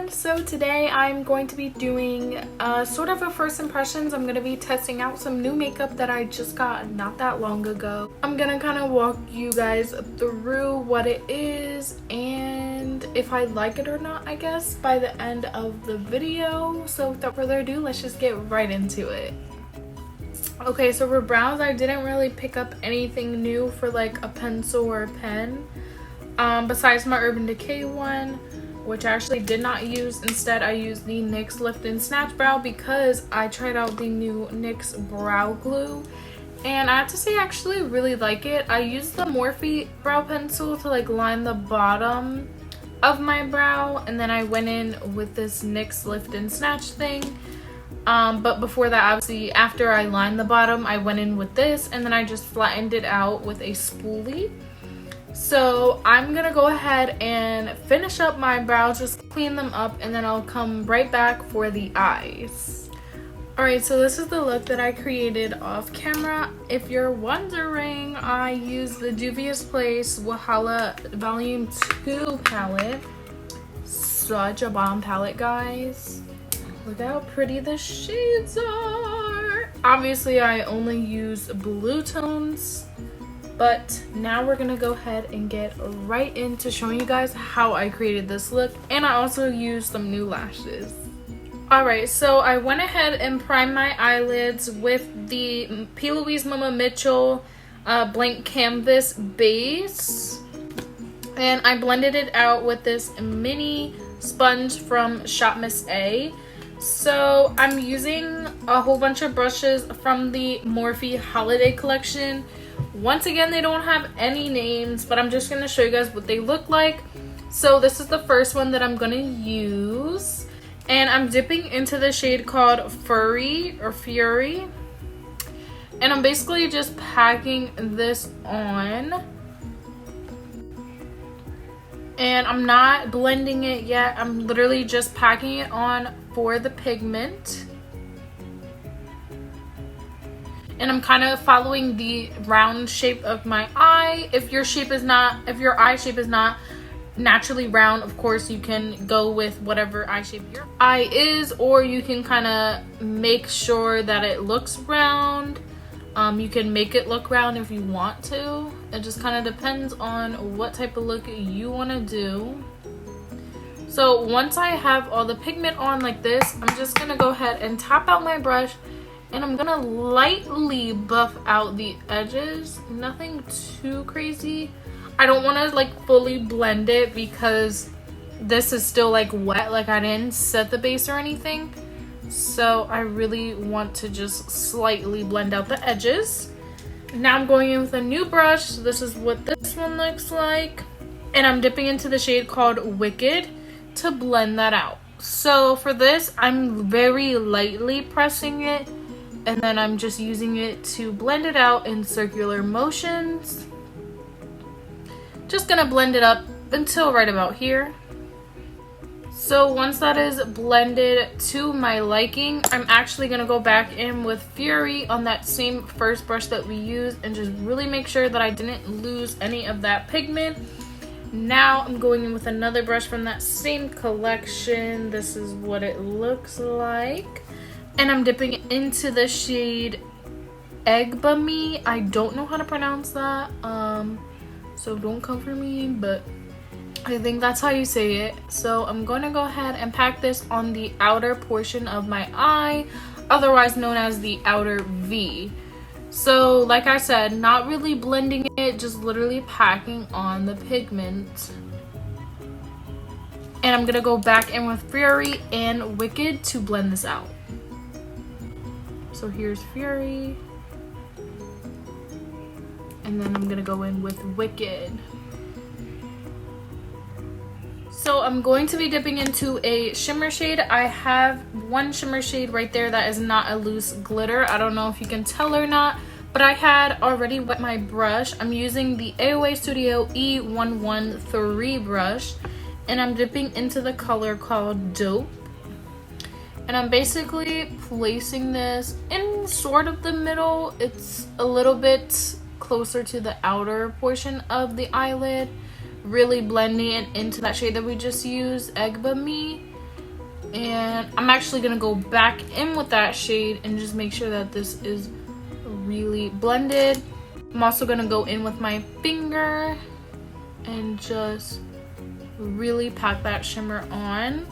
everyone, so today I'm going to be doing sort of a first impressions. I'm going to be testing out some new makeup that I just got not that long ago. I'm going to kind of walk you guys through what it is and if I like it or not, I guess, by the end of the video. So without further ado, let's just get right into it. Okay, so for brows, I didn't really pick up anything new for like a pencil or a pen. Besides my Urban Decay one, which I actually did not use. Instead, I used the NYX Lift and Snatch Brow because I tried out the new NYX Brow Glue. And I have to say I actually really like it. I used the Morphe brow pencil to like line the bottom of my brow. And then I went in with this NYX Lift and Snatch thing. But before that, obviously, after I lined the bottom, I went in with this. And then I just flattened it out with a spoolie. So I'm gonna go ahead and finish up my brows, just clean them up, and then I'll come right back for the eyes. Alright, so this is the look that I created off camera. If you're wondering, I used the Juvia's Place Wahala Volume 2 palette. Such a bomb palette, guys. Look how pretty the shades are. Obviously, I only use blue tones. But now we're gonna go ahead and get right into showing you guys how I created this look, and I also used some new lashes. Alright, so I went ahead and primed my eyelids with the P. Louise Mama Mitchell blank canvas base, and I blended it out with this mini sponge from Shop Miss A. So I'm using a whole bunch of brushes from the Morphe holiday collection. Once again, they don't have any names, but I'm just going to show you guys what they look like. So this is the first one that I'm going to use. And I'm dipping into the shade called Fury. And I'm basically just packing this on. And I'm not blending it yet. I'm literally just packing it on for the pigment. And I'm kind of following the round shape of my eye. If your eye shape is not naturally round, of course you can go with whatever eye shape your eye is, or you can kind of make sure that it looks round. You can make it look round if you want to. It just kind of depends on what type of look you want to do. So once I have all the pigment on like this, I'm just gonna go ahead and tap out my brush. And I'm gonna lightly buff out the edges, nothing too crazy. I don't wanna like fully blend it because this is still like wet, like I didn't set the base or anything. So I really want to just slightly blend out the edges. Now I'm going in with a new brush. This is what this one looks like. And I'm dipping into the shade called Wicked to blend that out. So for this, I'm very lightly pressing it. And then I'm just using it to blend it out in circular motions. Just gonna blend it up until right about here. So once that is blended to my liking, I'm actually gonna go back in with Fury on that same first brush that we used and just really make sure that I didn't lose any of that pigment. Now I'm going in with another brush from that same collection. This is what it looks like. And I'm dipping into the shade Egbami. I don't know how to pronounce that, so don't come for me, but I think that's how you say it. So I'm going to go ahead and pack this on the outer portion of my eye, otherwise known as the outer V. So like I said, not really blending it, just literally packing on the pigment. And I'm going to go back in with Fury and Wicked to blend this out. So here's Fury, and then I'm gonna go in with Wicked. So I'm going to be dipping into a shimmer shade. I have one shimmer shade right there that is not a loose glitter. I don't know if you can tell or not, but I had already wet my brush. I'm using the AOA Studio E113 brush, and I'm dipping into the color called Dope. And I'm basically placing this in sort of the middle. It's a little bit closer to the outer portion of the eyelid. Really blending it into that shade that we just used, Egbami. And I'm actually gonna go back in with that shade and just make sure that this is really blended. I'm also gonna go in with my finger and just really pack that shimmer on.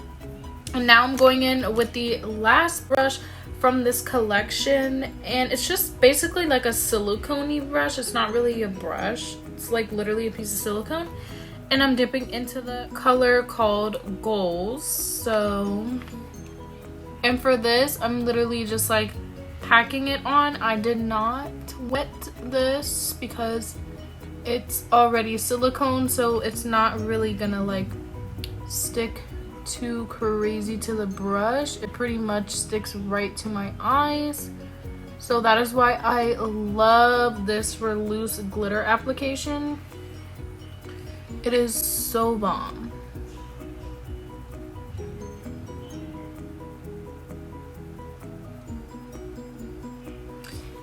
And now I'm going in with the last brush from this collection, and it's just basically like a silicone-y brush. It's not really a brush, it's like literally a piece of silicone. And I'm dipping into the color called Goals. So, and for this, I'm literally just like packing it on. I did not wet this because it's already silicone, so it's not really gonna like stick too crazy to the brush. It pretty much sticks right to my eyes. So that is why I love this for loose glitter application. It is so bomb.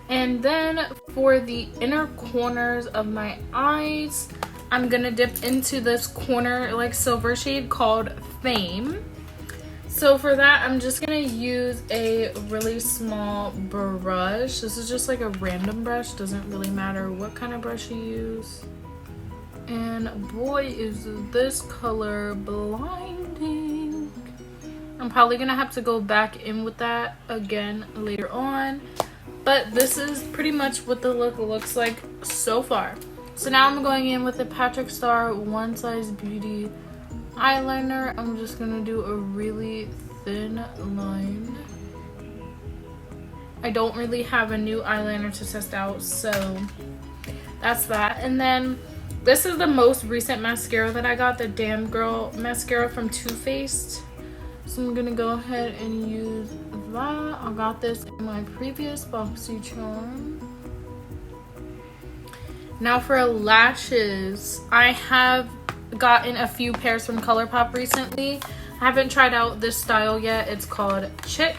And then for the inner corners of my eyes, I'm gonna dip into this corner like silver shade called Fame. So for that, I'm just gonna use a really small brush. This is just like a random brush, doesn't really matter what kind of brush you use. And boy, is this color blinding. I'm probably gonna have to go back in with that again later on. But this is pretty much what the look looks like so far. So now I'm going in with the Patrick Star One Size Beauty eyeliner. I'm just gonna do a really thin line. I don't really have a new eyeliner to test out, so that's that. And then this is the most recent mascara that I got, the Damn Girl mascara from Too Faced. So I'm gonna go ahead and use that. I got this in my previous BoxyCharm. Now for lashes, I have gotten a few pairs from ColourPop recently. I haven't tried out this style yet. It's called Chick.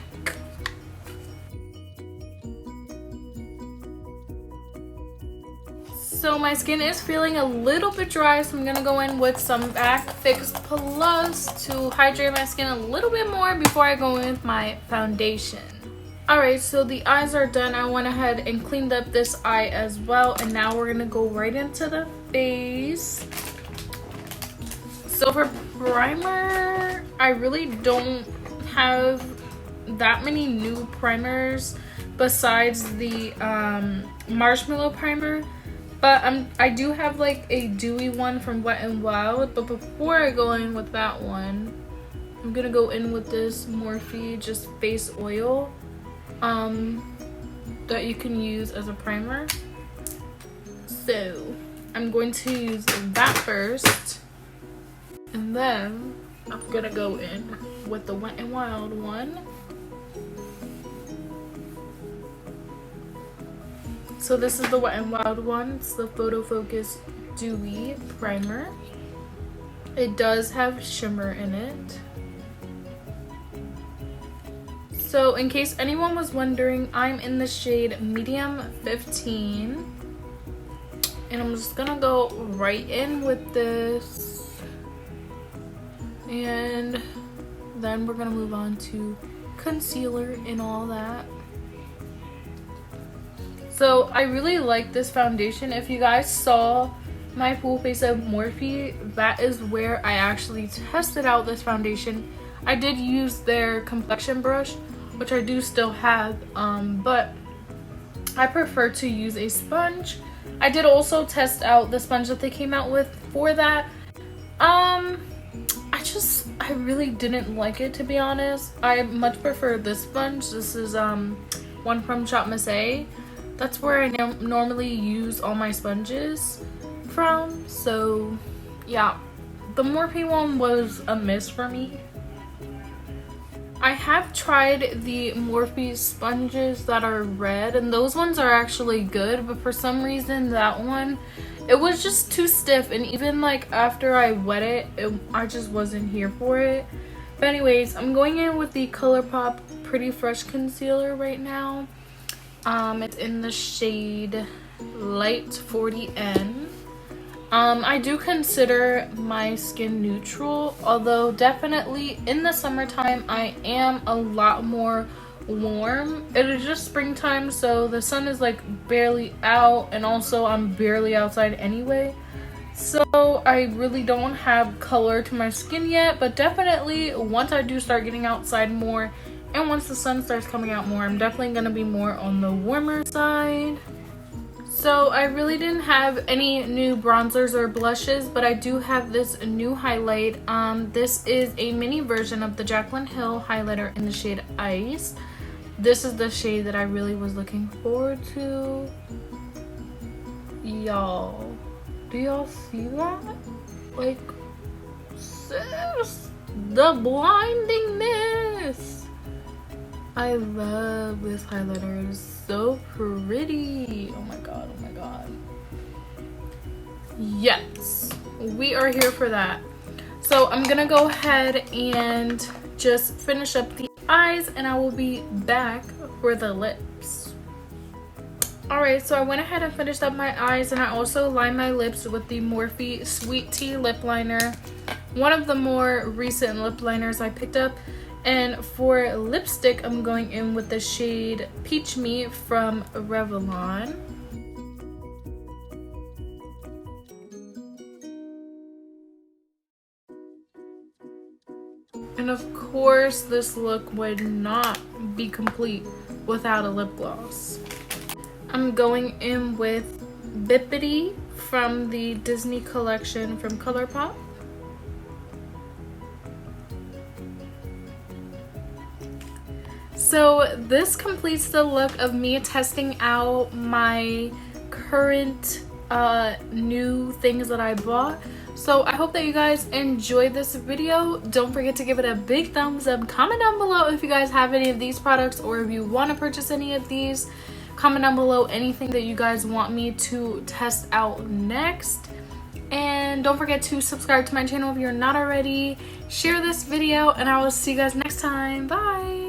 So my skin is feeling a little bit dry, so I'm gonna go in with some Back Fix Plus to hydrate my skin a little bit more before I go in with my foundation. Alright, so the eyes are done. I went ahead and cleaned up this eye as well, and now we're gonna go right into the face. So for primer, I really don't have that many new primers besides the marshmallow primer. But I do have like a dewy one from Wet n Wild. But before I go in with that one, I'm gonna go in with this Morphe just face oil that you can use as a primer. So I'm going to use that first, and then I'm gonna go in with the Wet n Wild one. So this is the Wet n Wild one. It's the Photo Focus Dewy Primer. It does have shimmer in it. So in case anyone was wondering, I'm in the shade Medium 15. And I'm just gonna go right in with this. And then we're gonna move on to concealer and all that. So I really like this foundation. If you guys saw my full face of Morphe, that is where I actually tested out this foundation. I did use their complexion brush, which I do still have, but I prefer to use a sponge. I did also test out the sponge that they came out with for that. I really didn't like it, to be honest. I much prefer this sponge. This is one from Shop Miss A. That's where I normally use all my sponges from. So yeah, the Morphe one was a miss for me. I have tried the Morphe sponges that are red, and those ones are actually good, but for some reason that one, it was just too stiff, and even like after I wet it, I just wasn't here for it. But anyways, I'm going in with the ColourPop Pretty Fresh Concealer right now. It's in the shade Light 40N. I do consider my skin neutral, although definitely in the summertime I am a lot more warm. It is just springtime, so the sun is like barely out, and also I'm barely outside anyway. So I really don't have color to my skin yet, but definitely once I do start getting outside more and once the sun starts coming out more, I'm definitely gonna be more on the warmer side. So I really didn't have any new bronzers or blushes, but I do have this new highlight. This is a mini version of the Jaclyn Hill highlighter in the shade Ice. This is the shade that I really was looking forward to. Y'all, do y'all see that? Like, sis, the blindingness. I love this highlighter. It is so pretty. Oh my god, oh my god. Yes, we are here for that. So I'm gonna go ahead and just finish up the eyes, and I will be back for the lips. Alright, so I went ahead and finished up my eyes, and I also lined my lips with the Morphe Sweet Tea Lip Liner. One of the more recent lip liners I picked up. And for lipstick, I'm going in with the shade Peach Me from Revlon. And of course, this look would not be complete without a lip gloss. I'm going in with Bippity from the Disney collection from ColourPop. So this completes the look of me testing out my current new things that I bought. So I hope that you guys enjoyed this video. Don't forget to give it a big thumbs up. Comment down below if you guys have any of these products, or if you want to purchase any of these. Comment down below anything that you guys want me to test out next. And don't forget to subscribe to my channel if you're not already. Share this video, and I will see you guys next time. Bye!